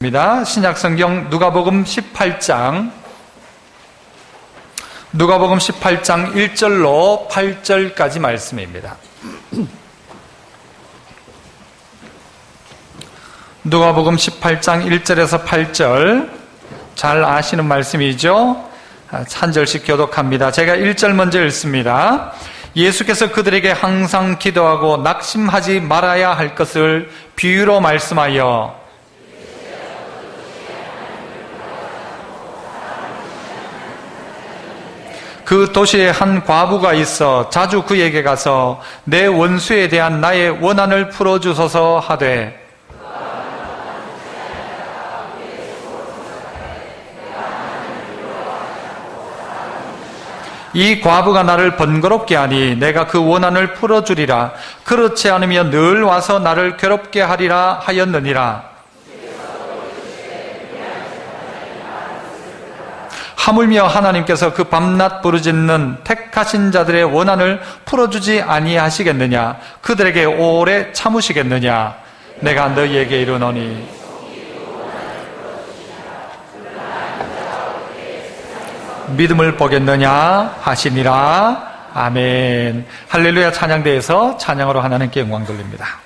입니다. 신약성경 누가복음 18장 1절로 8절까지 말씀입니다. 누가복음 18장 1절에서 8절 잘 아시는 말씀이죠? 한 절씩 교독합니다. 제가 1절 먼저 읽습니다. 예수께서 그들에게 항상 기도하고 낙심하지 말아야 할 것을 비유로 말씀하여 그 도시에 한 과부가 있어 자주 그에게 가서 내 원수에 대한 나의 원한을 풀어주소서 하되 이 과부가 나를 번거롭게 하니 내가 그 원한을 풀어주리라. 그렇지 않으면 늘 와서 나를 괴롭게 하리라 하였느니라. 하물며 하나님께서 그 밤낮 부르짖는 택하신 자들의 원한을 풀어주지 아니하시겠느냐? 그들에게 오래 참으시겠느냐? 내가 너희에게 이르노니 믿음을 보겠느냐 하시니라. 아멘. 할렐루야. 찬양대에서 찬양으로 하나님께 영광 돌립니다.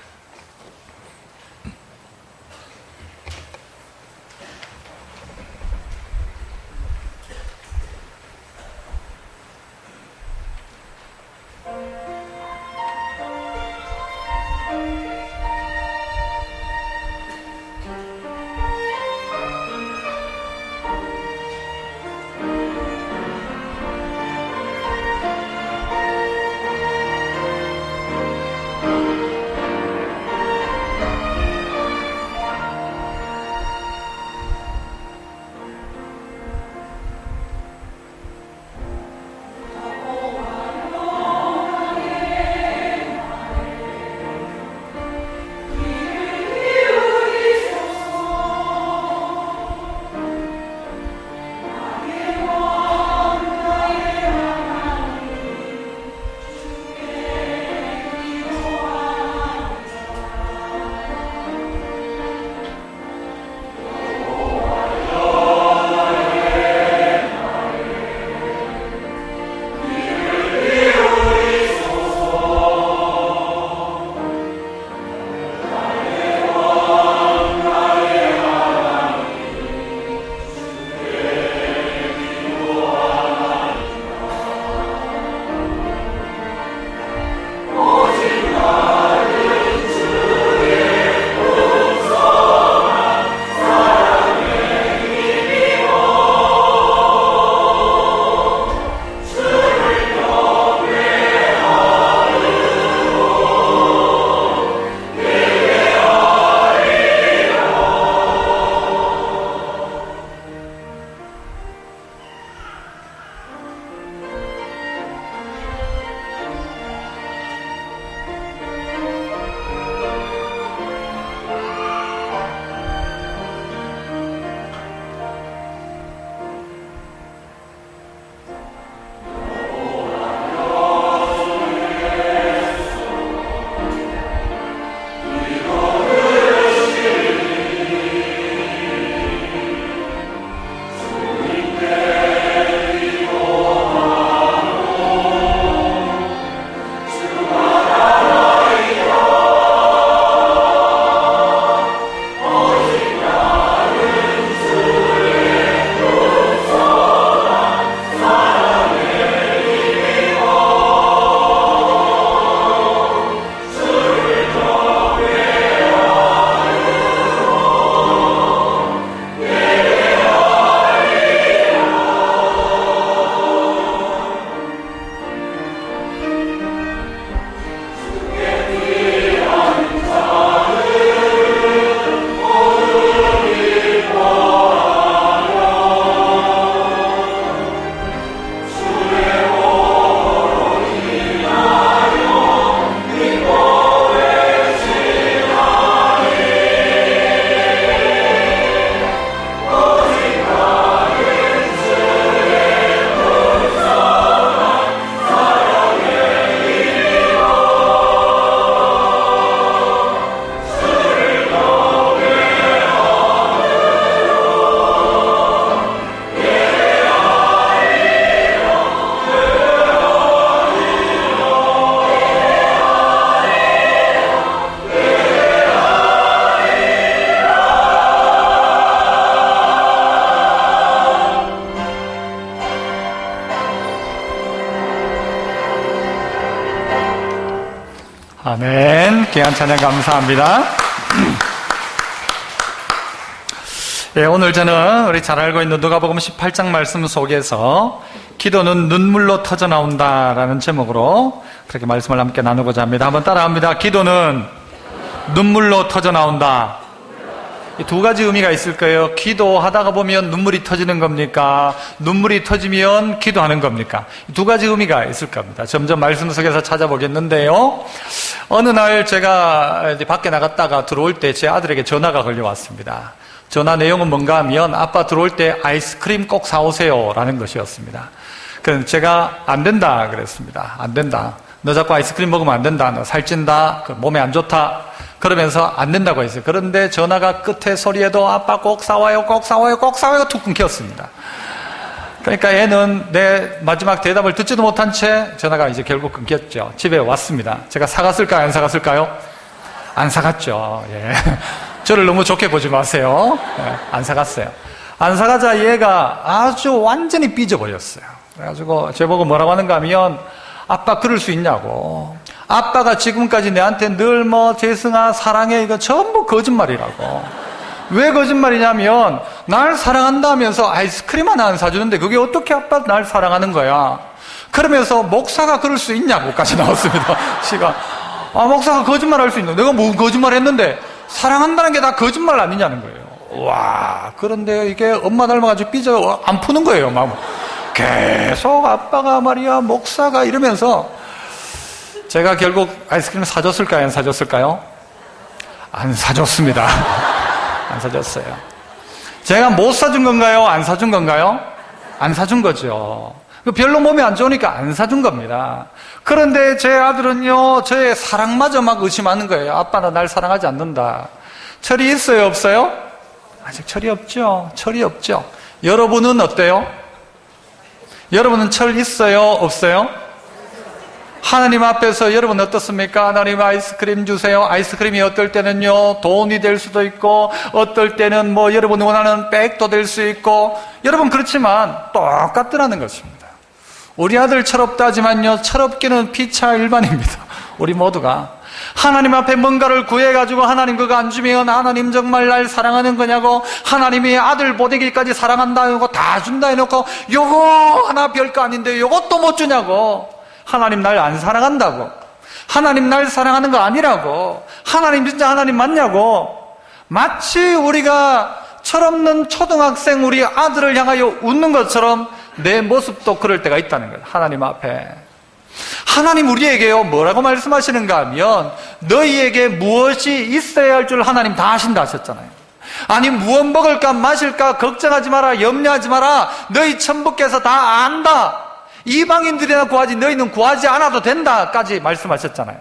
아멘. 귀한 찬양 감사합니다. 예, 오늘 저는 우리 잘 알고 있는 누가복음 18장 말씀 속에서 기도는 눈물로 터져 나온다라는 제목으로 그렇게 말씀을 함께 나누고자 합니다. 한번 따라합니다. 기도는 눈물로 터져 나온다. 이 두 가지 의미가 있을 거예요. 기도하다가 보면 눈물이 터지는 겁니까? 눈물이 터지면 기도하는 겁니까? 두 가지 의미가 있을 겁니다. 점점 말씀 속에서 찾아보겠는데요. 어느 날 제가 이제 밖에 나갔다가 들어올 때 제 아들에게 전화가 걸려왔습니다. 전화 내용은 뭔가 하면 아빠 들어올 때 아이스크림 꼭 사오세요 라는 것이었습니다. 그래서 제가 안 된다 그랬습니다. 안 된다. 너 자꾸 아이스크림 먹으면 안 된다. 너 살찐다. 몸에 안 좋다. 그러면서 안 된다고 했어요. 그런데 전화가 끝에 소리에도 아빠 꼭 사와요, 꼭 사와요, 꼭 사와요 툭 끊겼습니다. 그러니까 얘는 내 마지막 대답을 듣지도 못한 채 전화가 이제 결국 끊겼죠. 집에 왔습니다. 제가 사갔을까요? 안 사갔을까요? 안 사갔죠. 예. 저를 너무 좋게 보지 마세요. 예. 안 사갔어요. 안 사가자 얘가 아주 완전히 삐져버렸어요. 그래가지고 저보고 뭐라고 하는가 하면 아빠 그럴 수 있냐고. 아빠가 지금까지 내한테 늘 재승아 사랑해 이거 전부 거짓말이라고. 왜 거짓말이냐면 날 사랑한다면서 아이스크림 하나 안 사주는데 그게 어떻게 아빠 날 사랑하는 거야. 그러면서 목사가 그럴 수 있냐고까지 나왔습니다. 시가 목사가 거짓말할 수 있는 내가 뭐 거짓말 했는데 사랑한다는 게 다 거짓말 아니냐는 거예요. 와, 그런데 이게 엄마 닮아가지고 삐져 안 푸는 거예요. 마음 계속 아빠가 말이야 목사가 이러면서 제가 결국 아이스크림 사줬을까요? 안 사줬을까요? 안 사줬습니다. 안 사줬어요. 제가 못 사준 건가요? 안 사준 건가요? 안 사준 거죠. 별로 몸이 안 좋으니까 안 사준 겁니다. 그런데 제 아들은요, 저의 사랑마저 막 의심하는 거예요. 아빠는 날 사랑하지 않는다. 철이 있어요? 없어요? 아직 철이 없죠. 철이 없죠. 여러분은 어때요? 여러분은 철 있어요? 없어요? 하나님 앞에서 여러분 어떻습니까? 하나님 아이스크림 주세요. 아이스크림이 어떨 때는요 돈이 될 수도 있고 어떨 때는 여러분 원하는 백도 될 수 있고 여러분 그렇지만 똑같더라는 것입니다. 우리 아들 철없다지만요 철없기는 피차 일반입니다. 우리 모두가 하나님 앞에 뭔가를 구해가지고 하나님 그거 안 주면 하나님 정말 날 사랑하는 거냐고 하나님이 아들 보내기까지 사랑한다 이거 다 준다 해놓고 요거 하나 별거 아닌데 요것도 못 주냐고 하나님 날 안 사랑한다고 하나님 날 사랑하는 거 아니라고 하나님 진짜 하나님 맞냐고 마치 우리가 철없는 초등학생 우리 아들을 향하여 웃는 것처럼 내 모습도 그럴 때가 있다는 거예요. 하나님 앞에 하나님 우리에게요 뭐라고 말씀하시는가 하면 너희에게 무엇이 있어야 할 줄 하나님 다 아신다 하셨잖아요. 아니 무엇 먹을까 마실까 걱정하지 마라 염려하지 마라 너희 천부께서 다 안다. 이방인들이나 구하지 너희는 구하지 않아도 된다까지 말씀하셨잖아요.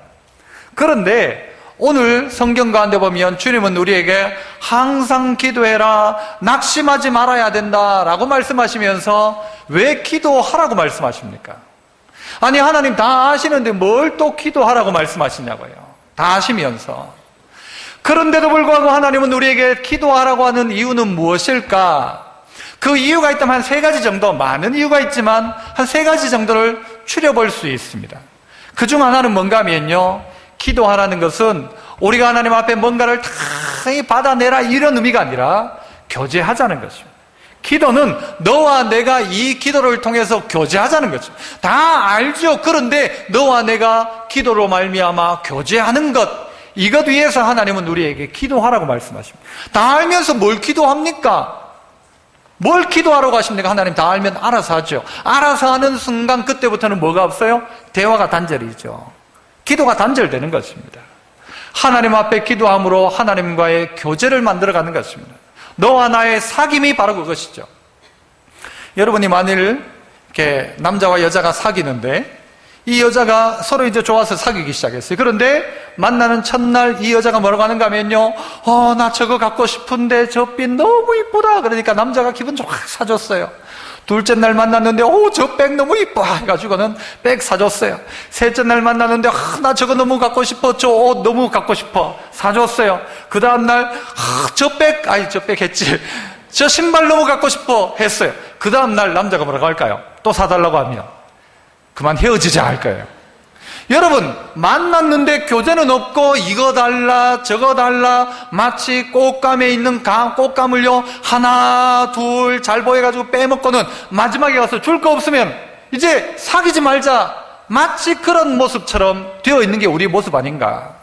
그런데 오늘 성경 가운데 보면 주님은 우리에게 항상 기도해라 낙심하지 말아야 된다라고 말씀하시면서 왜 기도하라고 말씀하십니까? 아니 하나님 다 아시는데 뭘 또 기도하라고 말씀하시냐고요. 다 아시면서. 그런데도 불구하고 하나님은 우리에게 기도하라고 하는 이유는 무엇일까? 그 이유가 있다면 한 세 가지 정도, 많은 이유가 있지만 한 세 가지 정도를 추려볼 수 있습니다. 그중 하나는 뭔가 하면요, 기도하라는 것은 우리가 하나님 앞에 뭔가를 다 받아내라 이런 의미가 아니라 교제하자는 것입니다. 기도는 너와 내가 이 기도를 통해서 교제하자는 거죠. 다 알죠. 그런데 너와 내가 기도로 말미암아 교제하는 것, 이것 위해서 하나님은 우리에게 기도하라고 말씀하십니다. 다 알면서 뭘 기도합니까? 뭘 기도하라고 하십니까? 하나님 다 알면 알아서 하죠. 알아서 하는 순간 그때부터는 뭐가 없어요? 대화가 단절이죠. 기도가 단절되는 것입니다. 하나님 앞에 기도함으로 하나님과의 교제를 만들어가는 것입니다. 너와 나의 사귐이 바로 그것이죠. 여러분이 만일 이렇게 남자와 여자가 사귀는데 이 여자가 서로 이제 좋아서 사귀기 시작했어요. 그런데 만나는 첫날 이 여자가 뭐라고 하는가 하면요, 나 저거 갖고 싶은데 저 빛 너무 이쁘다. 그러니까 남자가 기분 좋게 사줬어요. 둘째 날 만났는데 저 백 너무 이뻐 해가지고는 백 사줬어요. 셋째 날 만났는데 나 저거 너무 갖고 싶어. 저 옷 너무 갖고 싶어. 사줬어요. 그 다음날 저 백 했지. 저 신발 너무 갖고 싶어 했어요. 그 다음날 남자가 뭐라고 할까요? 또 사달라고 하면 그만 헤어지자 할 거예요. 여러분, 만났는데 교제는 없고 이거 달라 저거 달라, 마치 꽃감에 있는 꽃감을요 하나 둘 잘 보여가지고 빼먹고는 마지막에 가서 줄 거 없으면 이제 사귀지 말자, 마치 그런 모습처럼 되어 있는 게 우리의 모습 아닌가.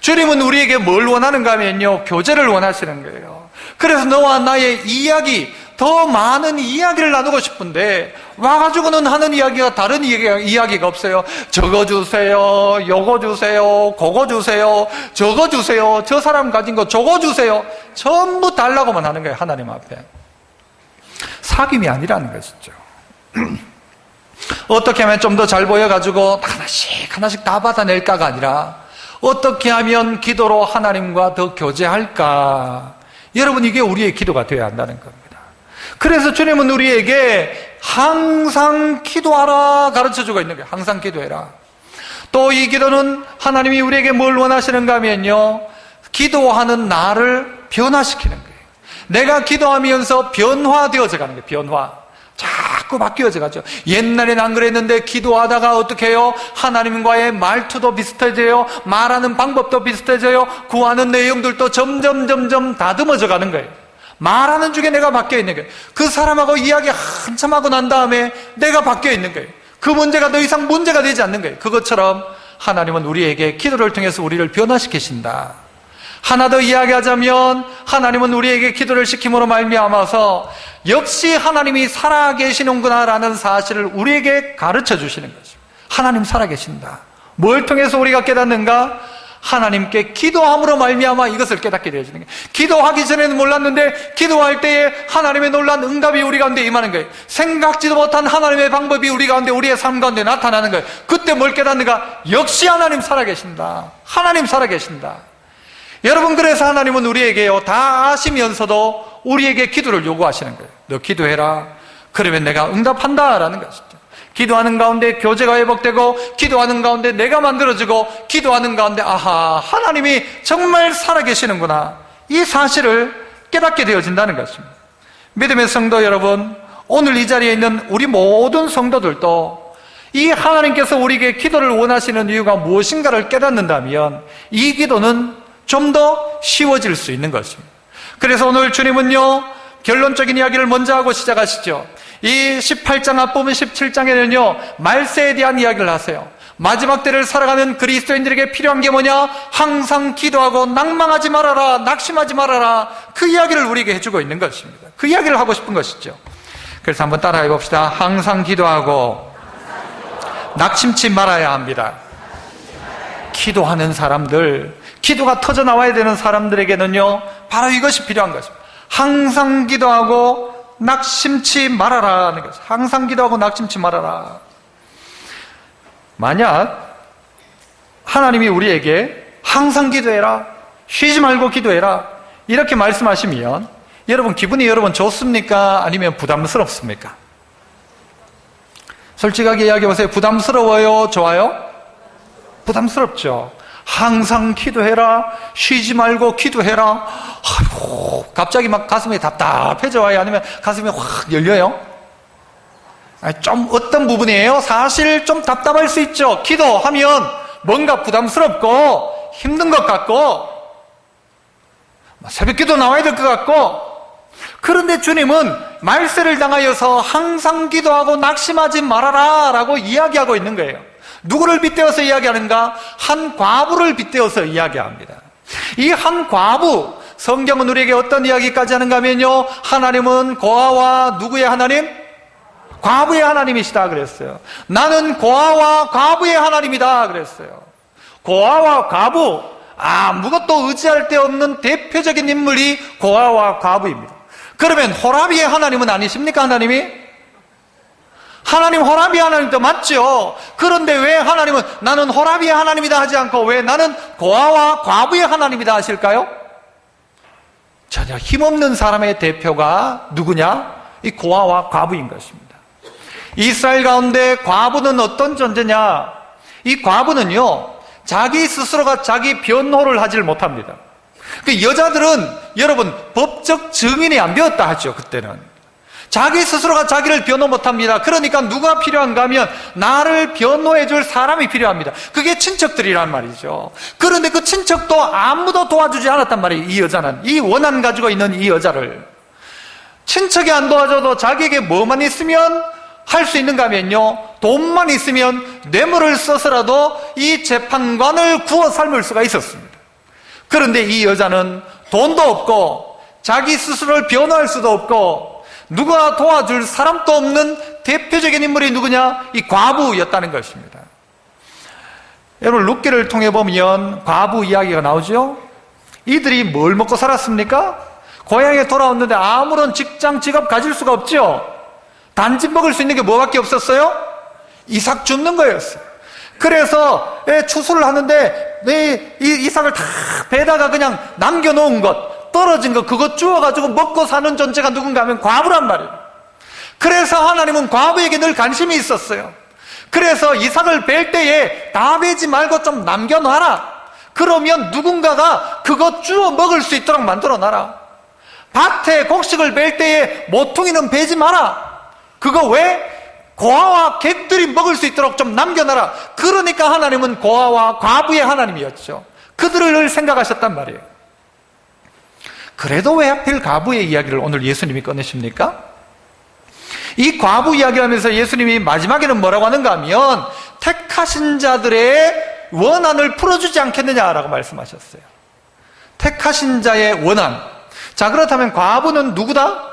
주님은 우리에게 뭘 원하는가 하면요, 교제를 원하시는 거예요. 그래서 너와 나의 이야기, 더 많은 이야기를 나누고 싶은데 와가지고는 하는 이야기가 다른 이야기가 없어요. 저거 주세요, 요거 주세요, 그거 주세요, 저거 주세요, 저 사람 가진 거 저거 주세요, 전부 달라고만 하는 거예요. 하나님 앞에. 사귐이 아니라는 것이죠. 어떻게 하면 좀 더 잘 보여가지고 하나씩 다 받아낼까가 아니라 어떻게 하면 기도로 하나님과 더 교제할까. 여러분, 이게 우리의 기도가 되어야 한다는 겁니다. 그래서 주님은 우리에게 항상 기도하라 가르쳐주고 있는 거예요. 항상 기도해라. 또 이 기도는 하나님이 우리에게 뭘 원하시는가 하면요, 기도하는 나를 변화시키는 거예요. 내가 기도하면서 변화되어져 가는 거예요. 변화. 자꾸 바뀌어져 가죠. 옛날엔 안 그랬는데 기도하다가 어떻게 해요? 하나님과의 말투도 비슷해져요. 말하는 방법도 비슷해져요. 구하는 내용들도 점점 다듬어져 가는 거예요. 말하는 중에 내가 바뀌어 있는 거예요. 그 사람하고 이야기 한참 하고 난 다음에 내가 바뀌어 있는 거예요. 그 문제가 더 이상 문제가 되지 않는 거예요. 그것처럼 하나님은 우리에게 기도를 통해서 우리를 변화시키신다. 하나 더 이야기하자면 하나님은 우리에게 기도를 시킴으로 말미암아서 역시 하나님이 살아계시는구나라는 사실을 우리에게 가르쳐 주시는 거죠. 하나님 살아계신다. 뭘 통해서 우리가 깨닫는가? 하나님께 기도함으로 말미암아 이것을 깨닫게 되어지는 거예요. 기도하기 전에는 몰랐는데 기도할 때에 하나님의 놀라운 응답이 우리 가운데 임하는 거예요. 생각지도 못한 하나님의 방법이 우리 가운데, 우리의 삶 가운데 나타나는 거예요. 그때 뭘 깨닫는가? 역시 하나님 살아계신다. 하나님 살아계신다. 여러분, 그래서 하나님은 우리에게요, 다 아시면서도 우리에게 기도를 요구하시는 거예요. 너 기도해라. 그러면 내가 응답한다라는 것이죠. 기도하는 가운데 교제가 회복되고, 기도하는 가운데 내가 만들어지고, 기도하는 가운데 아하, 하나님이 정말 살아계시는구나, 이 사실을 깨닫게 되어진다는 것입니다. 믿음의 성도 여러분, 오늘 이 자리에 있는 우리 모든 성도들도 이 하나님께서 우리에게 기도를 원하시는 이유가 무엇인가를 깨닫는다면 이 기도는 좀 더 쉬워질 수 있는 것입니다. 그래서 오늘 주님은요, 결론적인 이야기를 먼저 하고 시작하시죠. 이 18장 앞부분 17장에는요 말세에 대한 이야기를 하세요. 마지막 때를 살아가는 그리스도인들에게 필요한 게 뭐냐? 항상 기도하고 낭망하지 말아라, 낙심하지 말아라. 그 이야기를 우리에게 해주고 있는 것입니다. 그 이야기를 하고 싶은 것이죠. 그래서 한번 따라해 봅시다. 항상 기도하고 낙심치 말아야 합니다. 기도하는 사람들, 기도가 터져 나와야 되는 사람들에게는요 바로 이것이 필요한 것입니다. 항상 기도하고 낙심치 말아라는 것이죠. 항상 기도하고 낙심치 말아라. 만약 하나님이 우리에게 항상 기도해라, 쉬지 말고 기도해라, 이렇게 말씀하시면 여러분 기분이 좋습니까? 아니면 부담스럽습니까? 솔직하게 이야기해보세요. 부담스러워요? 좋아요? 부담스럽죠. 항상 기도해라, 쉬지 말고 기도해라. 아이고, 갑자기 막 가슴이 답답해져 와요? 아니면 가슴이 확 열려요? 좀 어떤 부분이에요? 사실 좀 답답할 수 있죠. 기도하면 뭔가 부담스럽고 힘든 것 같고 새벽기도 나와야 될 것 같고. 그런데 주님은 말세를 당하여서 항상 기도하고 낙심하지 말아라 라고 이야기하고 있는 거예요. 누구를 빗대어서 이야기하는가? 한 과부를 빗대어서 이야기합니다. 이 한 과부, 성경은 우리에게 어떤 이야기까지 하는가 하면요, 하나님은 고아와 누구의 하나님? 과부의 하나님이시다 그랬어요. 나는 고아와 과부의 하나님이다 그랬어요. 고아와 과부, 아무것도 의지할 데 없는 대표적인 인물이 고아와 과부입니다. 그러면 호라비의 하나님은 아니십니까? 하나님 호라비의 하나님도 맞죠. 그런데 왜 하나님은 나는 호라비의 하나님이다 하지 않고 왜 나는 고아와 과부의 하나님이다 하실까요? 전혀 힘없는 사람의 대표가 누구냐? 이 고아와 과부인 것입니다. 이스라엘 가운데 과부는 어떤 존재냐? 이 과부는요, 자기 스스로가 자기 변호를 하질 못합니다. 그 여자들은 여러분 법적 증인이 안 되었다 하죠. 그때는 자기 스스로가 자기를 변호 못합니다. 그러니까 누가 필요한가 하면 나를 변호해 줄 사람이 필요합니다. 그게 친척들이란 말이죠. 그런데 그 친척도 아무도 도와주지 않았단 말이에요. 이 여자는, 이 원한 가지고 있는 이 여자를. 친척이 안 도와줘도 자기에게 뭐만 있으면 할 수 있는가 하면요, 돈만 있으면 뇌물을 써서라도 이 재판관을 구워 삶을 수가 있었습니다. 그런데 이 여자는 돈도 없고 자기 스스로를 변호할 수도 없고 누가 도와줄 사람도 없는 대표적인 인물이 누구냐? 이 과부였다는 것입니다. 여러분, 룻기를 통해 보면 과부 이야기가 나오죠. 이들이 뭘 먹고 살았습니까? 고향에 돌아왔는데 아무런 직장, 직업 가질 수가 없죠. 단지 먹을 수 있는 게 뭐밖에 없었어요? 이삭 줍는 거였어요. 그래서 추수를 하는데 이삭을 다 배다가 그냥 남겨놓은 것, 떨어진 것, 그거 주워가지고 먹고 사는 존재가 누군가 하면 과부란 말이에요. 그래서 하나님은 과부에게 늘 관심이 있었어요. 그래서 이삭을 벨 때에 다 베지 말고 좀 남겨놔라. 그러면 누군가가 그거 주워 먹을 수 있도록 만들어놔라. 밭에 곡식을 벨 때에 모퉁이는 베지 마라. 그거 왜? 고아와 객들이 먹을 수 있도록 좀 남겨놔라. 그러니까 하나님은 고아와 과부의 하나님이었죠. 그들을 생각하셨단 말이에요. 그래도 왜 하필 과부의 이야기를 오늘 예수님이 꺼내십니까? 이 과부 이야기를 하면서 예수님이 마지막에는 뭐라고 하는가 하면 택하신 자들의 원한을 풀어주지 않겠느냐라고 말씀하셨어요. 택하신 자의 원한. 자, 그렇다면 과부는 누구다?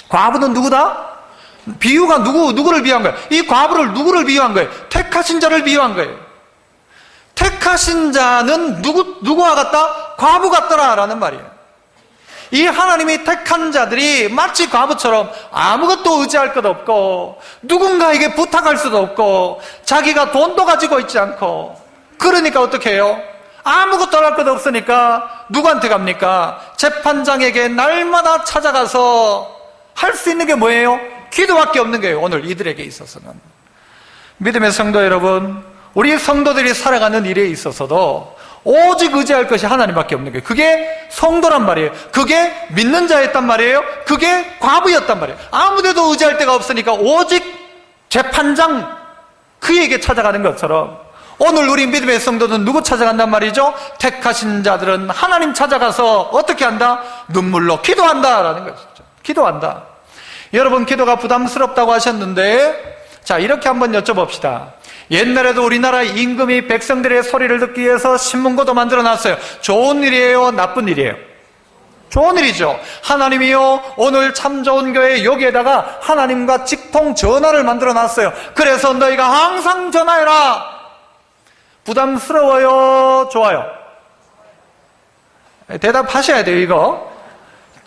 과부는 누구다? 비유가 누구를 비유한 거예요? 이 과부를 누구를 비유한 거예요? 택하신 자를 비유한 거예요. 택하신 자는 누구와 같다? 과부 같더라라는 말이에요. 이 하나님이 택한 자들이 마치 과부처럼 아무것도 의지할 것 없고 누군가에게 부탁할 수도 없고 자기가 돈도 가지고 있지 않고, 그러니까 어떻게 해요? 아무것도 할 것 없으니까 누구한테 갑니까? 재판장에게 날마다 찾아가서 할 수 있는 게 뭐예요? 기도밖에 없는 거예요. 오늘 이들에게 있어서는. 믿음의 성도 여러분, 우리 성도들이 살아가는 일에 있어서도 오직 의지할 것이 하나님밖에 없는 거예요. 그게 성도란 말이에요. 그게 믿는 자였단 말이에요. 그게 과부였단 말이에요. 아무데도 의지할 데가 없으니까 오직 재판장 그에게 찾아가는 것처럼 오늘 우리 믿음의 성도는 누구 찾아간단 말이죠? 택하신 자들은 하나님 찾아가서 어떻게 한다? 눈물로 기도한다라는 것이죠. 기도한다. 여러분, 기도가 부담스럽다고 하셨는데, 자, 이렇게 한번 여쭤봅시다. 옛날에도 우리나라 임금이 백성들의 소리를 듣기 위해서 신문고도 만들어 놨어요. 좋은 일이에요? 나쁜 일이에요? 좋은 일이죠. 하나님이요, 오늘 참 좋은 교회 여기에다가 하나님과 직통 전화를 만들어 놨어요. 그래서 너희가 항상 전화해라. 부담스러워요? 좋아요? 대답하셔야 돼요, 이거.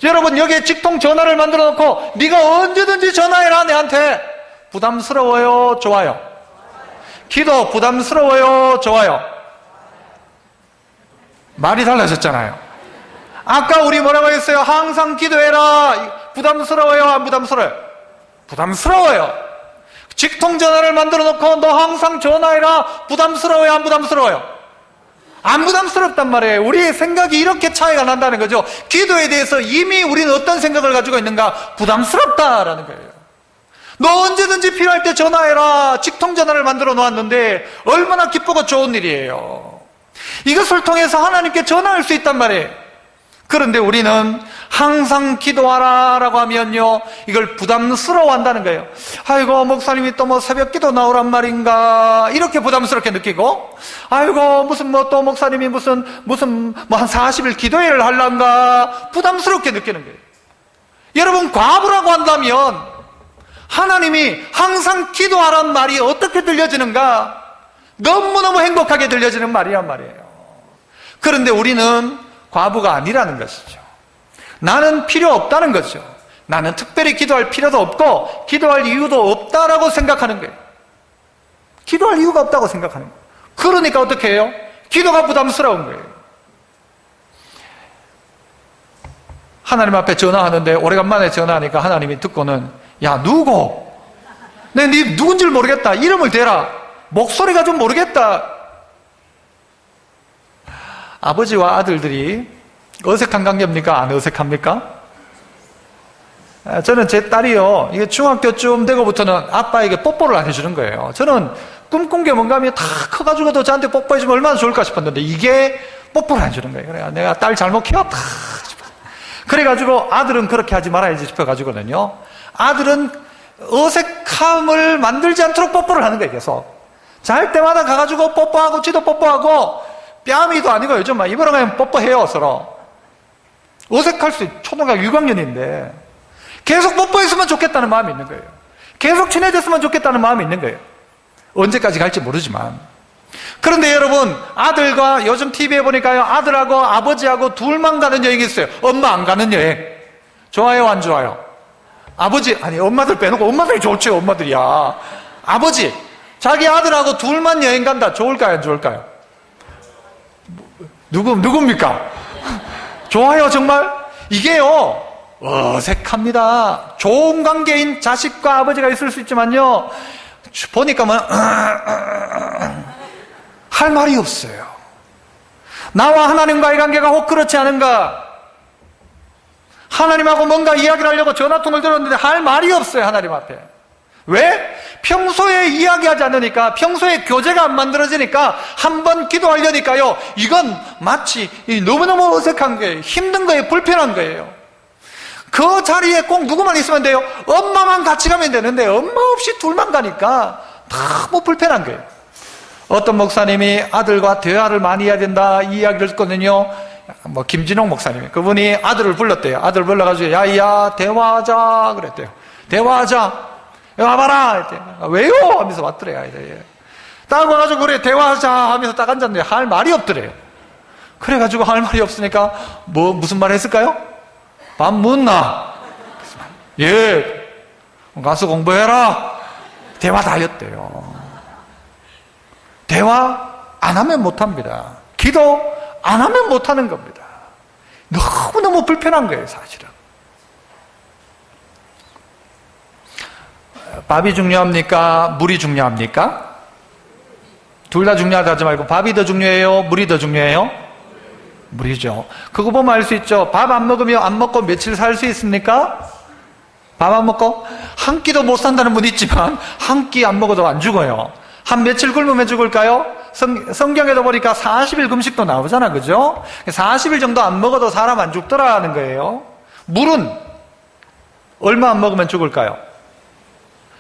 여러분, 여기에 직통 전화를 만들어 놓고 네가 언제든지 전화해라 내한테. 부담스러워요? 좋아요? 기도 부담스러워요? 좋아요? 말이 달라졌잖아요. 아까 우리 뭐라고 했어요? 항상 기도해라. 부담스러워요? 안 부담스러워요? 부담스러워요. 직통 전화를 만들어 놓고 너 항상 전화해라. 부담스러워요? 안 부담스러워요? 안 부담스럽단 말이에요. 우리의 생각이 이렇게 차이가 난다는 거죠. 기도에 대해서 이미 우리는 어떤 생각을 가지고 있는가? 부담스럽다라는 거예요. 너 언제든지 필요할 때 전화해라. 직통 전화를 만들어 놓았는데 얼마나 기쁘고 좋은 일이에요. 이것을 통해서 하나님께 전화할 수 있단 말이에요. 그런데 우리는 항상 기도하라라고 하면요, 이걸 부담스러워 한다는 거예요. 아이고, 목사님이 또 뭐 새벽 기도 나오란 말인가, 이렇게 부담스럽게 느끼고, 아이고, 무슨 또 목사님이 무슨 한 40일 기도회를 하려는가, 부담스럽게 느끼는 거예요. 여러분, 과부라고 한다면 하나님이 항상 기도하란 말이 어떻게 들려지는가? 너무너무 행복하게 들려지는 말이란 말이에요. 그런데 우리는 과부가 아니라는 것이죠. 나는 필요 없다는 거죠. 나는 특별히 기도할 필요도 없고 기도할 이유도 없다라고 생각하는 거예요. 기도할 이유가 없다고 생각하는 거예요. 그러니까 어떻게 해요? 기도가 부담스러운 거예요. 하나님 앞에 전화하는데 오래간만에 전화하니까 하나님이 듣고는, 야, 누구? 네 누군지를 모르겠다. 이름을 대라. 목소리가 좀 모르겠다. 아버지와 아들들이 어색한 관계입니까? 안 어색합니까? 저는 제 딸이요, 이게 중학교쯤 되고부터는 아빠에게 뽀뽀를 안 해주는 거예요. 저는 꿈꾼 게 뭔가 하면 다 커가지고도 저한테 뽀뽀해주면 얼마나 좋을까 싶었는데 이게 뽀뽀를 안 해주는 거예요. 그래, 내가 딸 잘못 키웠다. 그래가지고 아들은 그렇게 하지 말아야지 싶어가지고는요, 아들은 어색함을 만들지 않도록 뽀뽀를 하는 거예요. 계속 잘 때마다 가가지고 뽀뽀하고 지도 뽀뽀하고, 뺨이도 아니고 요즘 막 입으로 가면 뽀뽀해요. 서로 어색할 수 있어요. 초등학교 6학년인데 계속 뽀뽀했으면 좋겠다는 마음이 있는 거예요. 계속 친해졌으면 좋겠다는 마음이 있는 거예요. 언제까지 갈지 모르지만. 그런데 여러분, 아들과 요즘 TV에 보니까요, 아들하고 아버지하고 둘만 가는 여행이 있어요. 엄마 안 가는 여행. 좋아요, 안 좋아요? 아버지, 아니 엄마들 빼놓고, 엄마들이 좋죠. 엄마들이야. 아버지, 자기 아들하고 둘만 여행 간다. 좋을까요, 안 좋을까요? 누굽니까? 좋아요, 정말? 이게요, 어색합니다. 좋은 관계인 자식과 아버지가 있을 수 있지만요, 보니까 뭐 할 말이 없어요. 나와 하나님과의 관계가 혹 그렇지 않은가? 하나님하고 뭔가 이야기를 하려고 전화통을 들었는데 할 말이 없어요. 하나님 앞에. 왜? 평소에 이야기하지 않으니까, 평소에 교제가 안 만들어지니까, 한번 기도하려니까요, 이건 마치 너무너무 어색한 거예요. 힘든 거예요. 불편한 거예요. 그 자리에 꼭 누구만 있으면 돼요? 엄마만 같이 가면 되는데 엄마 없이 둘만 가니까 너무 불편한 거예요. 어떤 목사님이 아들과 대화를 많이 해야 된다 이 이야기를 듣거든요. 뭐 김진홍 목사님이, 그분이 아들을 불렀대요. 아들 불러가지고 야야 대화하자 그랬대요. 대화하자. 와봐라. 왜요? 하면서 왔더래요. 딱 와가지고 그래 대화하자 하면서 딱 앉았는데 할 말이 없더래요. 그래가지고 할 말이 없으니까 무슨 말 했을까요? 밥 묻나? 예. 가서 공부해라. 대화 다 했대요. 대화 안 하면 못합니다. 기도 안 하면 못하는 겁니다. 너무너무 불편한 거예요, 사실은. 밥이 중요합니까? 물이 중요합니까? 둘 다 중요하다 하지 말고 밥이 더 중요해요? 물이 더 중요해요? 물이죠. 그거 보면 알 수 있죠. 밥 안 먹으면 안 먹고 며칠 살 수 있습니까? 밥 안 먹고 한 끼도 못 산다는 분 있지만 한 끼 안 먹어도 안 죽어요. 한 며칠 굶으면 죽을까요? 성경에도 보니까 40일 금식도 나오잖아, 그죠? 40일 정도 안 먹어도 사람 안 죽더라는 거예요. 물은 얼마 안 먹으면 죽을까요?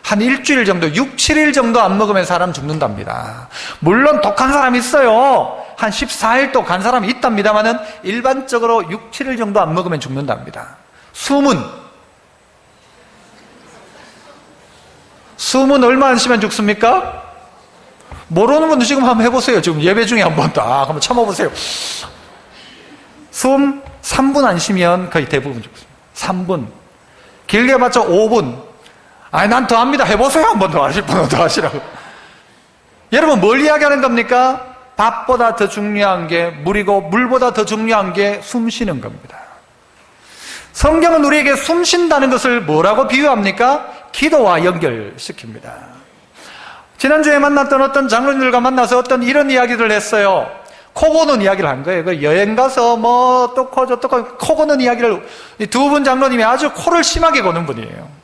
한 일주일 정도, 6, 7일 정도 안 먹으면 사람 죽는답니다. 물론 독한 사람이 있어요. 한 14일도 간 사람이 있답니다만은 일반적으로 6, 7일 정도 안 먹으면 죽는답니다. 숨은 얼마 안 쉬면 죽습니까? 모르는 분들 지금 한번 해보세요. 지금 예배 중에 한번 딱 한번 참아보세요. 숨 3분 안 쉬면 거의 대부분 죽습니다. 3분. 길게 봤자 5분. 아니, 난 더 합니다. 해보세요. 한 번 더 하실 분은 더 하시라고. 여러분, 뭘 이야기하는 겁니까? 밥보다 더 중요한 게 물이고, 물보다 더 중요한 게 숨 쉬는 겁니다. 성경은 우리에게 숨 쉰다는 것을 뭐라고 비유합니까? 기도와 연결시킵니다. 지난주에 만났던 어떤 장로님들과 만나서 어떤 이런 이야기를 했어요. 코 고는 이야기를 한 거예요. 그 여행 가서 뭐 또 코 저 또 코 고는 이야기를, 두 분 장로님이 아주 코를 심하게 고는 분이에요.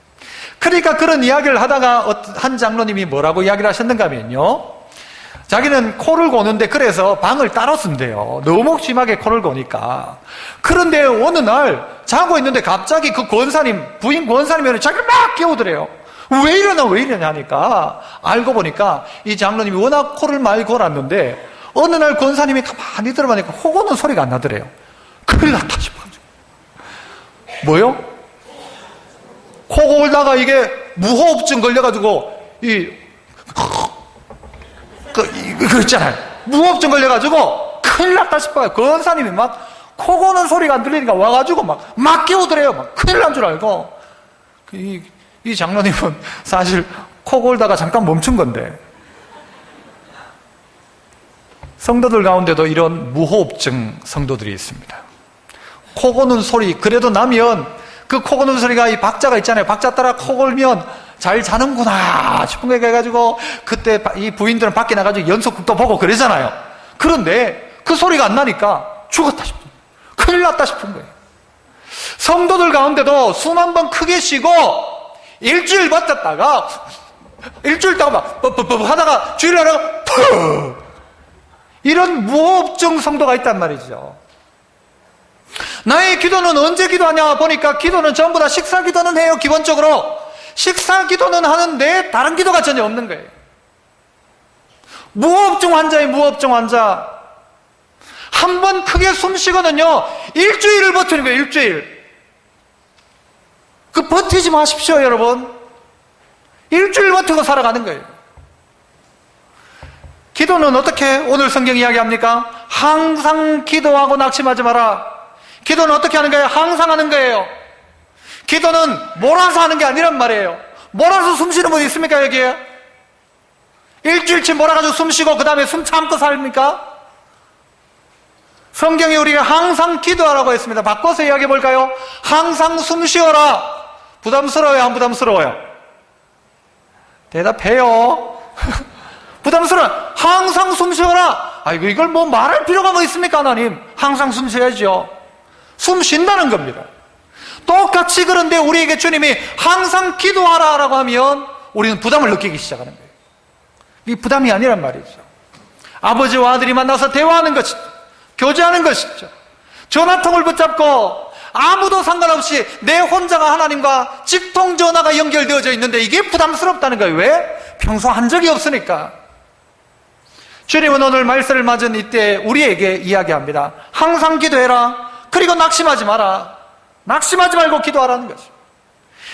그러니까 그런 이야기를 하다가 한 장로님이 뭐라고 이야기를 하셨는가 하면요, 자기는 코를 고는데 그래서 방을 따로 쓴대요. 너무 심하게 코를 고니까. 그런데 어느 날 자고 있는데 갑자기 그 권사님, 부인 권사님이 자기를 막 깨우더래요. 왜 이러냐 하니까 알고 보니까 이 장로님이 워낙 코를 많이 골았는데 어느 날 권사님이 가만히 들어보니까 코 고는 소리가 안 나더래요. 큰일 났다 싶어가지고. 뭐요? 코 골다가 이게 무호흡증 걸려가지고 그거 있잖아요. 무호흡증 걸려가지고 큰일 났다 싶어요. 권사님이 막 코 고는 소리가 안 들리니까 와가지고 막 깨우더래요. 막 큰일 난 줄 알고. 이 장로님은 사실 코 골다가 잠깐 멈춘 건데, 성도들 가운데도 이런 무호흡증 성도들이 있습니다. 코 고는 소리 그래도 나면 그 코 고는 소리가 이 박자가 있잖아요. 박자 따라 코 골면 잘 자는구나 싶은 거 해가지고 그때 이 부인들은 밖에 나가지고 연속극도 보고 그러잖아요. 그런데 그 소리가 안 나니까 죽었다 싶은 거예요. 큰일 났다 싶은 거예요. 성도들 가운데도 숨 한 번 크게 쉬고 일주일 버텼다가 일주일 동안 막 뻑뻑뻑 하다가 주일 하다가 푹 이런 무호흡증 성도가 있단 말이죠. 나의 기도는 언제 기도하냐 보니까 기도는 전부 다 식사 기도는 해요. 기본적으로 식사 기도는 하는데 다른 기도가 전혀 없는 거예요. 무호흡증 환자예요. 무호흡증 환자. 한 번 크게 숨 쉬고는요 일주일을 버티는 거예요. 일주일. 그 버티지 마십시오 여러분. 일주일 버티고 살아가는 거예요. 기도는 어떻게 오늘 성경 이야기합니까? 항상 기도하고 낙심하지 마라. 기도는 어떻게 하는 거예요? 항상 하는 거예요. 기도는 몰아서 하는 게 아니란 말이에요. 몰아서 숨 쉬는 분 있습니까 여기에? 일주일치 몰아가지고 숨 쉬고 그 다음에 숨 참고 삽니까? 성경이 우리가 항상 기도하라고 했습니다. 바꿔서 이야기해 볼까요? 항상 숨 쉬어라. 부담스러워요? 안 부담스러워요? 대답해요. 부담스러워. 항상 숨 쉬어라. 아이고 이걸 뭐 말할 필요가 뭐 있습니까 하나님? 항상 숨 쉬어야죠. 숨 쉰다는 겁니다. 똑같이 그런데 우리에게 주님이 항상 기도하라라고 하면 우리는 부담을 느끼기 시작하는 거예요. 이 부담이 아니란 말이죠. 아버지와 아들이 만나서 대화하는 것이죠. 교제하는 것이죠. 전화통을 붙잡고 아무도 상관없이 내 혼자가 하나님과 직통 전화가 연결되어져 있는데 이게 부담스럽다는 거예요. 왜? 평소 한 적이 없으니까. 주님은 오늘 말씀을 맞은 이때 우리에게 이야기합니다. 항상 기도해라. 그리고 낙심하지 마라. 낙심하지 말고 기도하라는 거죠.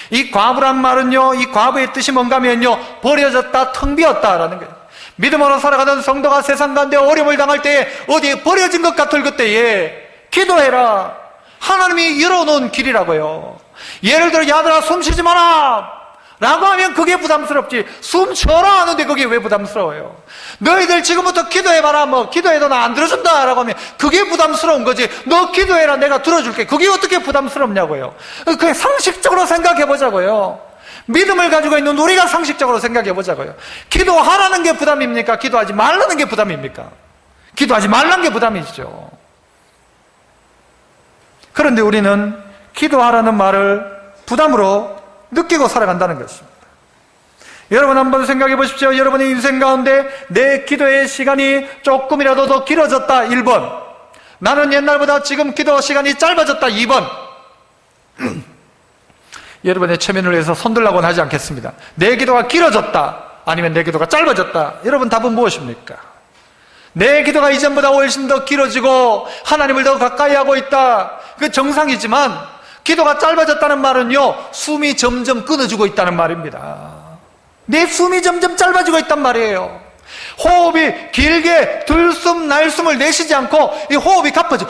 이 과부란 말은요, 이 과부의 뜻이 뭔가 하면요, 버려졌다, 텅 비었다라는 거예요. 믿음으로 살아가던 성도가 세상 가운데 어려움을 당할 때에 어디에 버려진 것 같을 그때에 기도해라. 하나님이 열어놓은 길이라고요. 예를 들어 야들아 숨 쉬지 마라 라고 하면 그게 부담스럽지. 숨 쉬어라 하는데 그게 왜 부담스러워요? 너희들 지금부터 기도해봐라. 뭐 기도해도 나 안 들어준다 라고 하면 그게 부담스러운 거지. 너 기도해라 내가 들어줄게. 그게 어떻게 부담스럽냐고요. 그게 상식적으로 생각해보자고요. 믿음을 가지고 있는 우리가 상식적으로 생각해보자고요. 기도하라는 게 부담입니까? 기도하지 말라는 게 부담입니까? 기도하지 말라는 게 부담이죠. 그런데 우리는 기도하라는 말을 부담으로 느끼고 살아간다는 것입니다. 여러분 한번 생각해 보십시오. 여러분의 인생 가운데 내 기도의 시간이 조금이라도 더 길어졌다 1번, 나는 옛날보다 지금 기도 시간이 짧아졌다 2번. 여러분의 체면을 위해서 손들라고는 하지 않겠습니다. 내 기도가 길어졌다 아니면 내 기도가 짧아졌다. 여러분 답은 무엇입니까? 내 기도가 이전보다 훨씬 더 길어지고 하나님을 더 가까이 하고 있다. 그 정상이지만 기도가 짧아졌다는 말은요, 숨이 점점 끊어지고 있다는 말입니다. 내 숨이 점점 짧아지고 있단 말이에요. 호흡이 길게 들숨 날숨을 내쉬지 않고 이 호흡이 가빠져.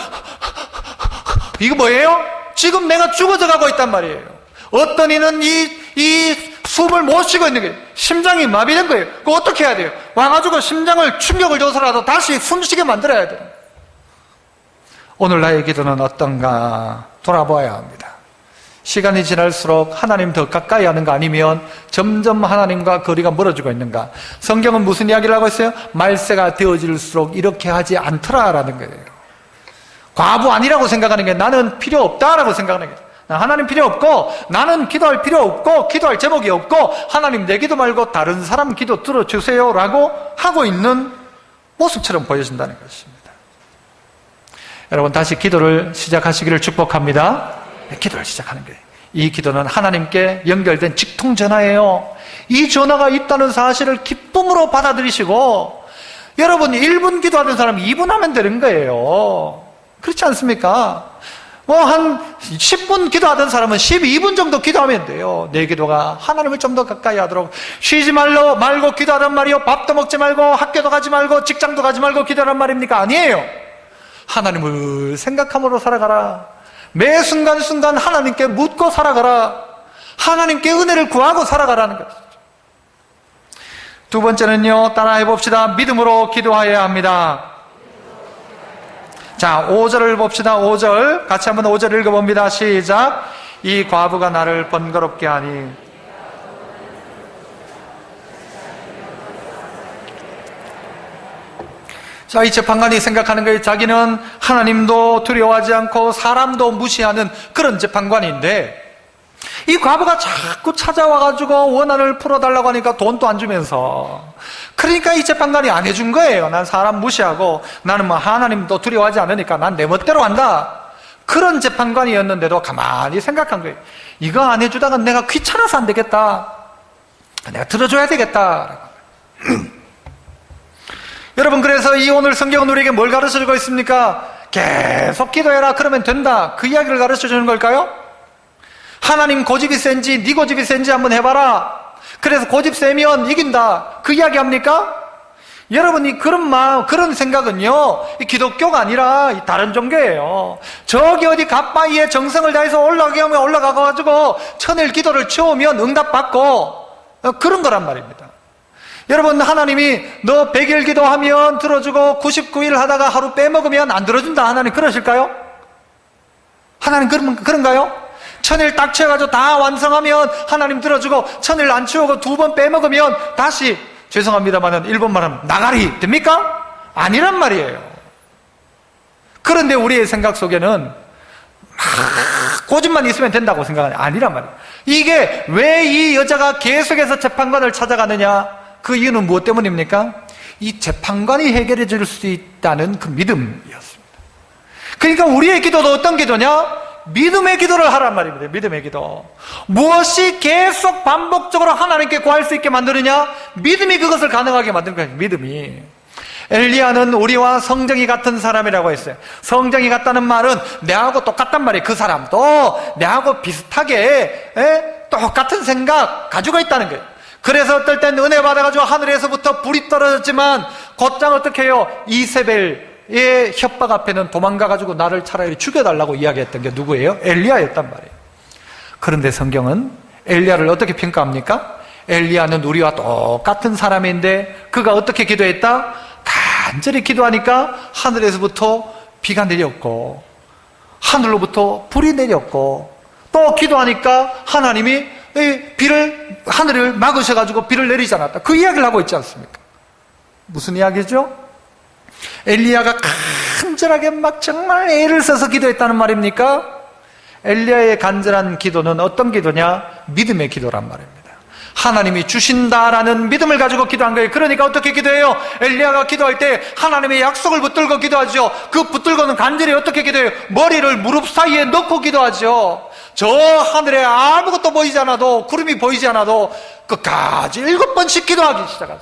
이거 뭐예요? 지금 내가 죽어져 가고 있단 말이에요. 어떤 이는 이 숨을 못 쉬고 있는 거예요. 심장이 마비된 거예요. 그거 어떻게 해야 돼요? 와가지고 심장을 충격을 줘서라도 다시 숨쉬게 만들어야 돼요. 오늘 나의 기도는 어떤가 돌아보아야 합니다. 시간이 지날수록 하나님 더 가까이 하는가 아니면 점점 하나님과 거리가 멀어지고 있는가. 성경은 무슨 이야기를 하고 있어요? 말세가 되어질수록 이렇게 하지 않더라라는 거예요. 과부 아니라고 생각하는 게 나는 필요 없다라고 생각하는 거예요. 하나님 필요 없고 나는 기도할 필요 없고 기도할 제목이 없고 하나님 내 기도 말고 다른 사람 기도 들어주세요 라고 하고 있는 모습처럼 보여진다는 것입니다. 여러분 다시 기도를 시작하시기를 축복합니다. 기도를 시작하는 거예요. 이 기도는 하나님께 연결된 직통전화예요. 이 전화가 있다는 사실을 기쁨으로 받아들이시고 여러분 1분 기도하던 사람 2분 하면 되는 거예요. 그렇지 않습니까? 뭐 한 10분 기도하던 사람은 12분 정도 기도하면 돼요. 내 기도가 하나님을 좀 더 가까이 하도록. 쉬지 말고 기도하란 말이요. 밥도 먹지 말고 학교도 가지 말고 직장도 가지 말고 기도하란 말입니까? 아니에요. 하나님을 생각함으로 살아가라. 매 순간순간 하나님께 묻고 살아가라. 하나님께 은혜를 구하고 살아가라는 것이죠. 두 번째는요, 따라해 봅시다. 믿음으로 기도해야 합니다. 자, 5절을 봅시다. 5절 같이 한번 5절 읽어봅니다. 시작. 이 과부가 나를 번거롭게 하니 자, 이 재판관이 생각하는 거예요. 자기는 하나님도 두려워하지 않고 사람도 무시하는 그런 재판관인데, 이 과부가 자꾸 찾아와가지고 원한을 풀어달라고 하니까 돈도 안 주면서, 그러니까 이 재판관이 안 해준 거예요. 난 사람 무시하고 나는 뭐 하나님도 두려워하지 않으니까 난 내 멋대로 한다. 그런 재판관이었는데도 가만히 생각한 거예요. 이거 안 해주다가 내가 귀찮아서 안 되겠다. 내가 들어줘야 되겠다. 여러분, 그래서 이 오늘 성경은 우리에게 뭘 가르쳐주고 있습니까? 계속 기도해라, 그러면 된다. 그 이야기를 가르쳐주는 걸까요? 하나님 고집이 센지 네 고집이 센지 한번 해봐라. 그래서 고집 세면 이긴다. 그 이야기 합니까? 여러분이 그런 마음, 그런 생각은요, 이 기독교가 아니라 다른 종교예요. 저기 어디 갓바위에 정성을 다해서 올라가면 올라가가지고 천일 기도를 채우면 응답받고, 그런 거란 말입니다. 여러분, 하나님이 너 100일 기도하면 들어주고 99일 하다가 하루 빼먹으면 안 들어준다. 하나님 그러실까요? 하나님 그런가요? 1000일 딱 채워가지고 다 완성하면 하나님 들어주고 1000일 안 채우고 2번 빼먹으면 다시, 죄송합니다만은 1번만 하면 나가리 됩니까? 아니란 말이에요. 그런데 우리의 생각 속에는 고집만 있으면 된다고 생각하는 아니란 말이에요. 이게 왜 이 여자가 계속해서 재판관을 찾아가느냐? 그 이유는 무엇 때문입니까? 이 재판관이 해결해 줄 수 있다는 그 믿음이었습니다. 그러니까 우리의 기도도 어떤 기도냐? 믿음의 기도를 하란 말입니다. 믿음의 기도. 무엇이 계속 반복적으로 하나님께 구할 수 있게 만드느냐? 믿음이 그것을 가능하게 만드는 거예요. 믿음이. 엘리야는 우리와 성정이 같은 사람이라고 했어요. 성정이 같다는 말은 내하고 똑같단 말이에요. 그 사람도 내하고 비슷하게 똑같은 생각 가지고 있다는 거예요. 그래서 어떨 땐 은혜 받아가지고 하늘에서부터 불이 떨어졌지만 곧장 어떻게 해요? 이세벨의 협박 앞에는 도망가가지고 나를 차라리 죽여달라고 이야기했던 게 누구예요? 엘리야였단 말이에요. 그런데 성경은 엘리야를 어떻게 평가합니까? 엘리야는 우리와 똑같은 사람인데 그가 어떻게 기도했다? 간절히 기도하니까 하늘에서부터 비가 내렸고 하늘로부터 불이 내렸고 또 기도하니까 하나님이 하늘을 막으셔가지고 비를 내리지 않았다. 그 이야기를 하고 있지 않습니까? 무슨 이야기죠? 엘리야가 간절하게 막 정말 애를 써서 기도했다는 말입니까? 엘리야의 간절한 기도는 어떤 기도냐? 믿음의 기도란 말입니다. 하나님이 주신다라는 믿음을 가지고 기도한 거예요. 그러니까 어떻게 기도해요? 엘리야가 기도할 때 하나님의 약속을 붙들고 기도하죠. 그 붙들고는 간절히 어떻게 기도해요? 머리를 무릎 사이에 넣고 기도하죠. 저 하늘에 아무것도 보이지 않아도, 구름이 보이지 않아도 끝까지 7번씩 기도하기 시작하죠.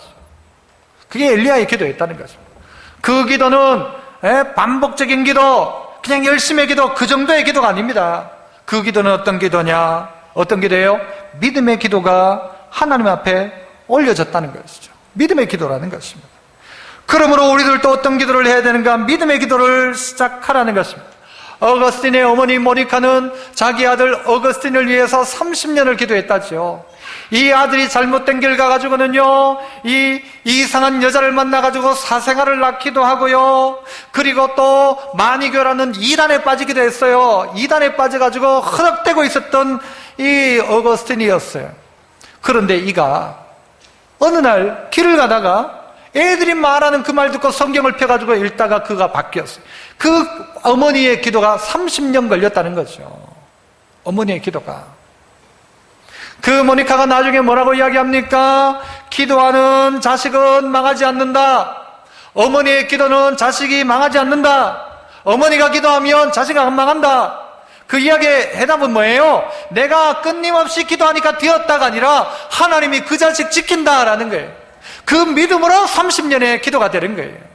그게 엘리야의 기도였다는 것입니다. 그 기도는 반복적인 기도, 그냥 열심의 기도, 그 정도의 기도가 아닙니다. 그 기도는 어떤 기도냐? 어떤 기도예요? 믿음의 기도가 하나님 앞에 올려졌다는 것이죠. 믿음의 기도라는 것입니다. 그러므로 우리들도 어떤 기도를 해야 되는가? 믿음의 기도를 시작하라는 것입니다. 어거스틴의 어머니 모니카는 자기 아들 어거스틴을 위해서 30년을 기도했다죠. 이 아들이 잘못된 길 가가지고는요, 이 이상한 여자를 만나가지고 사생활을 낳기도 하고요, 그리고 또 마니교라는 이단에 빠지기도 했어요. 이단에 빠져가지고 허덕대고 있었던 이 어거스틴이었어요. 그런데 이가 어느 날 길을 가다가 애들이 말하는 그 말 듣고 성경을 펴가지고 읽다가 그가 바뀌었어요. 그 어머니의 기도가 30년 걸렸다는 거죠. 어머니의 기도가. 그 모니카가 나중에 뭐라고 이야기합니까? 기도하는 자식은 망하지 않는다. 어머니의 기도는 자식이 망하지 않는다. 어머니가 기도하면 자식이 안 망한다. 그 이야기의 해답은 뭐예요? 내가 끊임없이 기도하니까 되었다가 아니라 하나님이 그 자식 지킨다라는 거예요. 그 믿음으로 30년의 기도가 되는 거예요.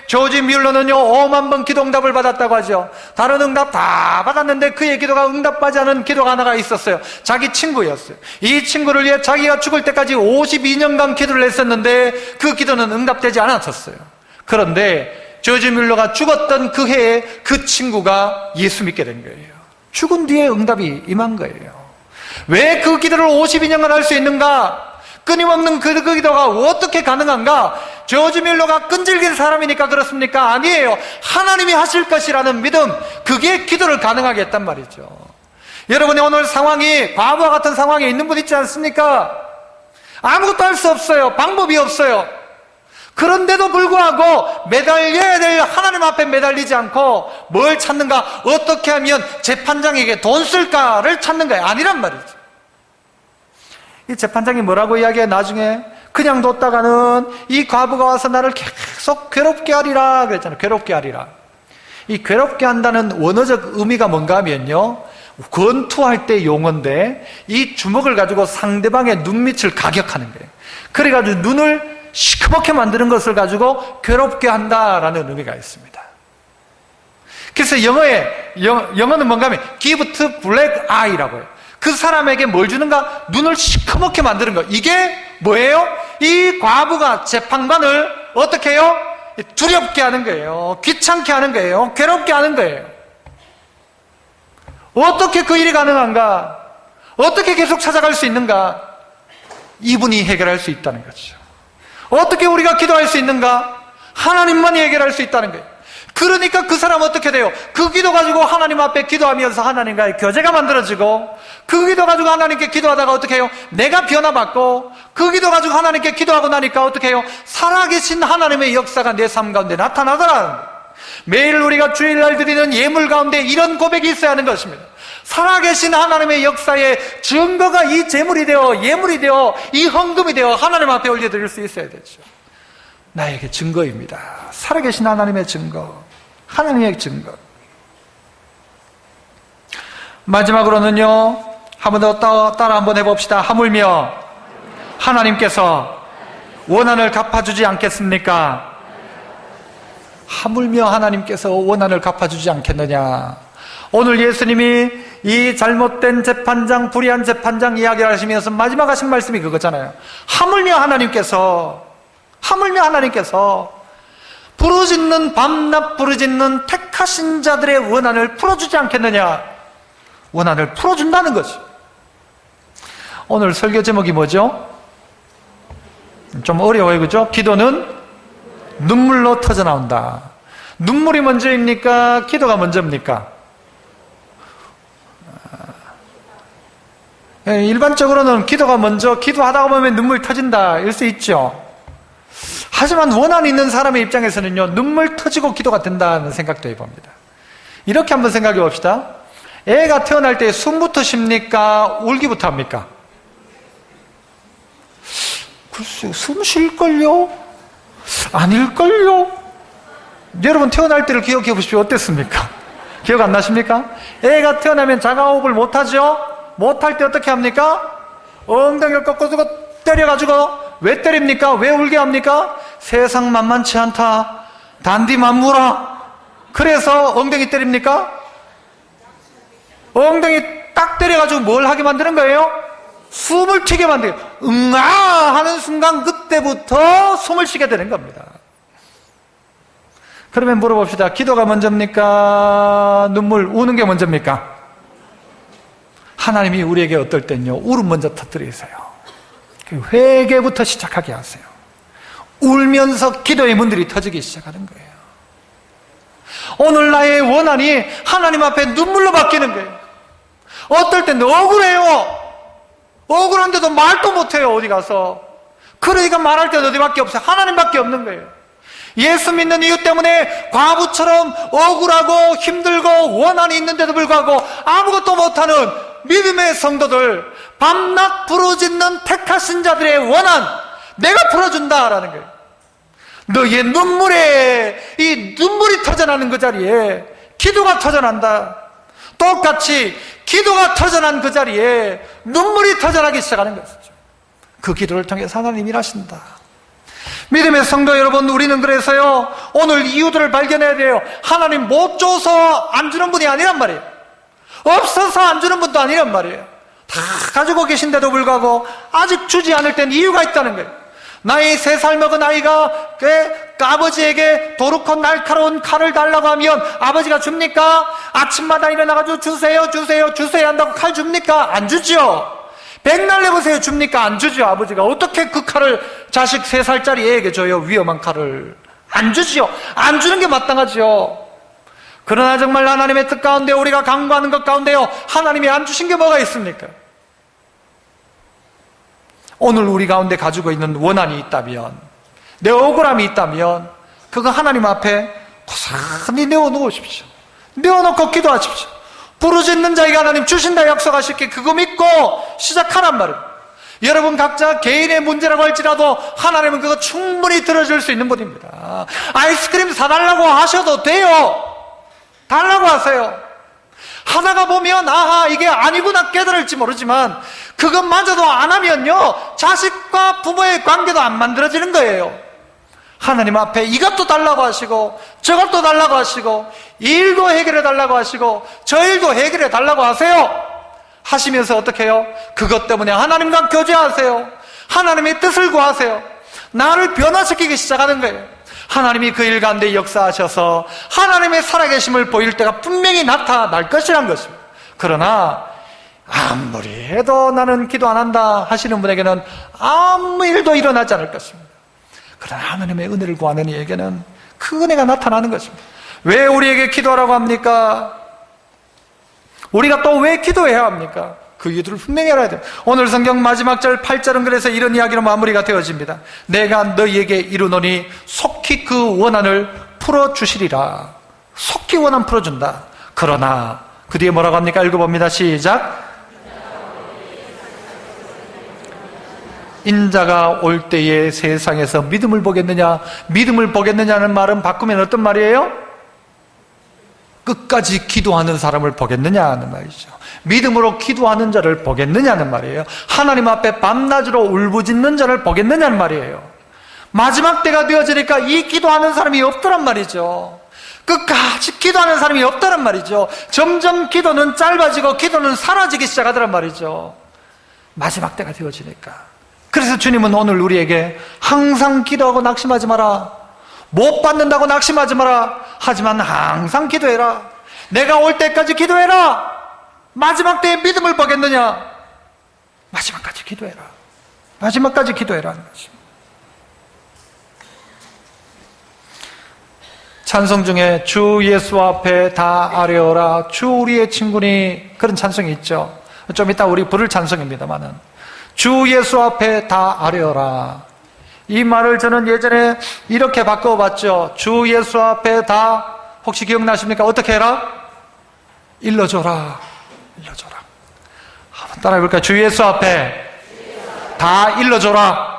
조지 뮬러는요 5만 번 기도 응답을 받았다고 하죠. 다른 응답 다 받았는데 그의 기도가 응답받지 않은 기도가 하나가 있었어요. 자기 친구였어요. 이 친구를 위해 자기가 죽을 때까지 52년간 기도를 했었는데 그 기도는 응답되지 않았었어요. 그런데 조지 뮬러가 죽었던 그 해에 그 친구가 예수 믿게 된 거예요. 죽은 뒤에 응답이 임한 거예요. 왜 그 기도를 52년간 할 수 있는가? 끊임없는 그 기도가 어떻게 가능한가? 조지 뮬러가 끈질긴 사람이니까 그렇습니까? 아니에요. 하나님이 하실 것이라는 믿음, 그게 기도를 가능하게 했단 말이죠. 여러분의 오늘 상황이 과부와 같은 상황에 있는 분 있지 않습니까? 아무것도 할 수 없어요. 방법이 없어요. 그런데도 불구하고 매달려야 될 하나님 앞에 매달리지 않고 뭘 찾는가? 어떻게 하면 재판장에게 돈 쓸까를 찾는 거예요. 아니란 말이죠. 이 재판장이 뭐라고 이야기해? 나중에 그냥 뒀다가는 이 과부가 와서 나를 계속 괴롭게 하리라 그랬잖아요. 괴롭게 하리라. 이 괴롭게 한다는 원어적 의미가 뭔가 하면요, 권투할 때 용어인데 이 주먹을 가지고 상대방의 눈밑을 가격하는 거예요. 그래가지고 눈을 시커멓게 만드는 것을 가지고 괴롭게 한다라는 의미가 있습니다. 그래서 영어는 뭔가 하면 give to black eye라고 해요. 그 사람에게 뭘 주는가? 눈을 시커멓게 만드는 거. 이게 뭐예요? 이 과부가 재판관을 어떻게 해요? 두렵게 하는 거예요. 귀찮게 하는 거예요. 괴롭게 하는 거예요. 어떻게 그 일이 가능한가? 어떻게 계속 찾아갈 수 있는가? 이분이 해결할 수 있다는 거죠. 어떻게 우리가 기도할 수 있는가? 하나님만이 해결할 수 있다는 거예요. 그러니까 그 사람 어떻게 돼요? 그 기도 가지고 하나님 앞에 기도하면서 하나님과의 교제가 만들어지고, 그 기도 가지고 하나님께 기도하다가 어떻게 해요? 내가 변화받고, 그 기도 가지고 하나님께 기도하고 나니까 어떻게 해요? 살아계신 하나님의 역사가 내 삶 가운데 나타나더라. 매일 우리가 주일날 드리는 예물 가운데 이런 고백이 있어야 하는 것입니다. 살아계신 하나님의 역사의 증거가 이 제물이 되어, 예물이 되어, 이 헌금이 되어 하나님 앞에 올려드릴 수 있어야 되죠. 나에게 증거입니다. 살아계신 하나님의 증거, 하나님의 증거. 마지막으로는요, 한 번 더 따라 한번 해봅시다. 하물며 하나님께서 원한을 갚아주지 않겠습니까? 하물며 하나님께서 원한을 갚아주지 않겠느냐. 오늘 예수님이 이 잘못된 재판장, 불의한 재판장 이야기를 하시면서 마지막 하신 말씀이 그거잖아요. 하물며 하나님께서 부르짖는 밤낮 부르짖는 택하신 자들의 원한을 풀어주지 않겠느냐. 원한을 풀어준다는 거죠. 오늘 설교 제목이 뭐죠? 좀 어려워요, 그죠? 기도는 눈물로 터져나온다. 눈물이 먼저입니까? 기도가 먼저입니까? 일반적으로는 기도가 먼저, 기도하다가 보면 눈물이 터진다 일 수 있죠. 하지만 원한이 있는 사람의 입장에서는요, 눈물 터지고 기도가 된다는 생각도 해봅니다. 이렇게 한번 생각해 봅시다. 애가 태어날 때 숨부터 쉽니까? 울기부터 합니까? 글쎄요, 숨 쉴걸요? 아닐걸요? 여러분 태어날 때를 기억해 보십시오. 어땠습니까? 기억 안 나십니까? 애가 태어나면 자가호흡을 못하죠? 못할 때 어떻게 합니까? 엉덩이를 꺾어주고 때려가지고, 왜 때립니까? 왜 울게 합니까? 세상 만만치 않다. 단디 만무라. 그래서 엉덩이 때립니까? 엉덩이 딱 때려가지고 뭘 하게 만드는 거예요? 숨을 튀게 만들어요. 응아 하는 순간 그때부터 숨을 쉬게 되는 겁니다. 그러면 물어봅시다. 기도가 먼저입니까? 눈물, 우는 게 먼저입니까? 하나님이 우리에게 어떨 땐요, 울음 먼저 터뜨리세요. 회개부터 시작하게 하세요. 울면서 기도의 문들이 터지기 시작하는 거예요. 오늘 나의 원한이 하나님 앞에 눈물로 바뀌는 거예요. 어떨 땐 억울해요. 억울한데도 말도 못해요, 어디 가서. 그러니까 말할 때는 어디밖에 없어요? 하나님밖에 없는 거예요. 예수 믿는 이유 때문에 과부처럼 억울하고 힘들고 원한이 있는데도 불구하고 아무것도 못하는 믿음의 성도들, 밤낮 부르짖는 택하신 자들의 원한, 내가 풀어준다라는 거예요. 너의 눈물에, 이 눈물이 터져나는 그 자리에 기도가 터져난다. 똑같이 기도가 터져난 그 자리에 눈물이 터져나기 시작하는 것이죠. 그 기도를 통해서 하나님이 일하신다. 믿음의 성도 여러분, 우리는 그래서요, 오늘 이유들을 발견해야 돼요. 하나님 못 줘서 안 주는 분이 아니란 말이에요. 없어서 안 주는 분도 아니란 말이에요. 다 가지고 계신데도 불구하고 아직 주지 않을 땐 이유가 있다는 거예요. 나이 3살 먹은 아이가 아버지에게 도르코 날카로운 칼을 달라고 하면 아버지가 줍니까? 아침마다 일어나가지고 주세요 한다고 칼 줍니까? 안 주죠. 백날 내보세요 줍니까? 안 주죠. 아버지가 어떻게 그 칼을 자식 3살짜리 애에게 줘요? 위험한 칼을. 안 주지요. 안 주는 게 마땅하지요. 그러나 정말 하나님의 뜻 가운데 우리가 간구하는 것 가운데요, 하나님이 안 주신 게 뭐가 있습니까? 오늘 우리 가운데 가지고 있는 원한이 있다면 내 억울함이 있다면 그거 하나님 앞에 고스란히 내어놓으십시오. 내어놓고 기도하십시오. 부르짖는 자에게 하나님 주신다 약속하셨기에 그거 믿고 시작하란 말입니다. 여러분 각자 개인의 문제라고 할지라도 하나님은 그거 충분히 들어줄 수 있는 분입니다. 아이스크림 사달라고 하셔도 돼요. 달라고 하세요. 하다가 보면 아하 이게 아니구나 깨달을지 모르지만 그것마저도 안 하면요 자식과 부모의 관계도 안 만들어지는 거예요. 하나님 앞에 이것도 달라고 하시고 저것도 달라고 하시고 이 일도 해결해 달라고 하시고 저 일도 해결해 달라고 하세요. 하시면서 어떻게 해요? 그것 때문에 하나님과 교제하세요. 하나님의 뜻을 구하세요. 나를 변화시키기 시작하는 거예요. 하나님이 그 일 가운데 역사하셔서 하나님의 살아계심을 보일 때가 분명히 나타날 것이란 것입니다. 그러나 아무리 해도 나는 기도 안 한다 하시는 분에게는 아무 일도 일어나지 않을 것입니다. 그러나 하나님의 은혜를 구하는 이에게는 그 은혜가 나타나는 것입니다. 왜 우리에게 기도하라고 합니까? 우리가 또 왜 기도해야 합니까? 그 이유들을 분명히 알아야 돼요. 오늘 성경 마지막 절 8절은 그래서 이런 이야기로 마무리가 되어집니다. 내가 너희에게 이르노니 속히 그 원한을 풀어주시리라. 속히 원한 풀어준다. 그러나 그 뒤에 뭐라고 합니까? 읽어봅니다. 시작. 인자가 올 때에 세상에서 믿음을 보겠느냐? 믿음을 보겠느냐는 말은 바꾸면 어떤 말이에요? 끝까지 기도하는 사람을 보겠느냐 하는 말이죠. 믿음으로 기도하는 자를 보겠느냐는 말이에요. 하나님 앞에 밤낮으로 울부짖는 자를 보겠느냐는 말이에요. 마지막 때가 되어지니까 이 기도하는 사람이 없더란 말이죠. 끝까지 기도하는 사람이 없다란 말이죠. 점점 기도는 짧아지고 기도는 사라지기 시작하더란 말이죠. 마지막 때가 되어지니까. 그래서 주님은 오늘 우리에게 항상 기도하고 낙심하지 마라. 못 받는다고 낙심하지 마라. 하지만 항상 기도해라. 내가 올 때까지 기도해라. 마지막 때에 믿음을 보겠느냐? 마지막까지 기도해라. 마지막까지 기도해라는 것입니다. 찬송 중에 주 예수 앞에 다 아뢰어라. 주 우리의 친구니 그런 찬송이 있죠. 좀 이따 우리 부를 찬송입니다만은 주 예수 앞에 다 아뢰어라. 이 말을 저는 예전에 이렇게 바꿔봤죠. 주 예수 앞에 다 혹시 기억나십니까? 어떻게 해라? 일러줘라. 일러줘라. 한번 따라해볼까요? 주 예수 앞에 다 일러줘라.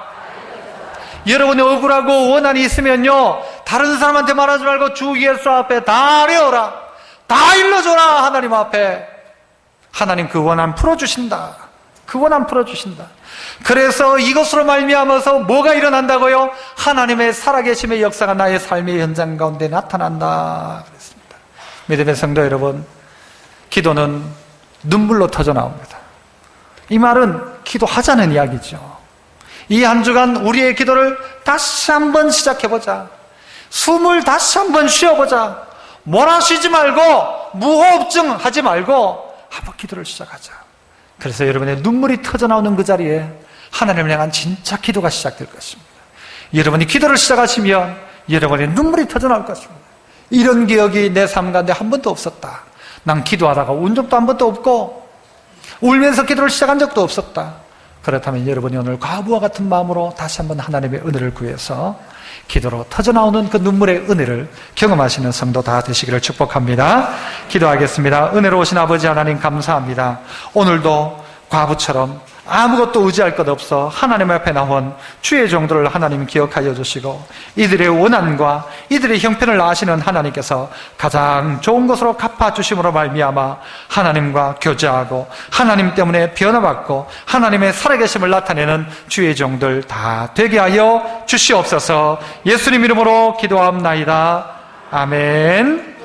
여러분이 억울하고 원한이 있으면요 다른 사람한테 말하지 말고 주 예수 앞에 다 아뢰어라. 다 일러줘라. 하나님 앞에. 하나님 그 원한 풀어주신다. 그 원한 풀어주신다. 그래서 이것으로 말미암아서 뭐가 일어난다고요? 하나님의 살아계심의 역사가 나의 삶의 현장 가운데 나타난다 그랬습니다. 믿음의 성도 여러분, 기도는 눈물로 터져 나옵니다. 이 말은 기도하자는 이야기죠. 이 한 주간 우리의 기도를 다시 한번 시작해보자. 숨을 다시 한번 쉬어보자. 몰아쉬지 말고 무호흡증 하지 말고 한번 기도를 시작하자. 그래서 여러분의 눈물이 터져나오는 그 자리에 하나님을 향한 진짜 기도가 시작될 것입니다. 여러분이 기도를 시작하시면 여러분의 눈물이 터져나올 것입니다. 이런 기억이 내 삶 가운데 한 번도 없었다. 난 기도하다가 운 적도 한 번도 없고 울면서 기도를 시작한 적도 없었다. 그렇다면 여러분이 오늘 과부와 같은 마음으로 다시 한번 하나님의 은혜를 구해서 기도로 터져나오는 그 눈물의 은혜를 경험하시는 성도 다 되시기를 축복합니다. 기도하겠습니다. 은혜로우신 아버지 하나님 감사합니다. 오늘도 과부처럼 아무것도 의지할 것 없어 하나님 앞에 나온 주의 종들을 하나님 기억하여 주시고 이들의 원한과 이들의 형편을 아시는 하나님께서 가장 좋은 것으로 갚아주심으로 말미암아 하나님과 교제하고 하나님 때문에 변화받고 하나님의 살아계심을 나타내는 주의 종들 다 되게 하여 주시옵소서. 예수님 이름으로 기도합나이다. 아멘.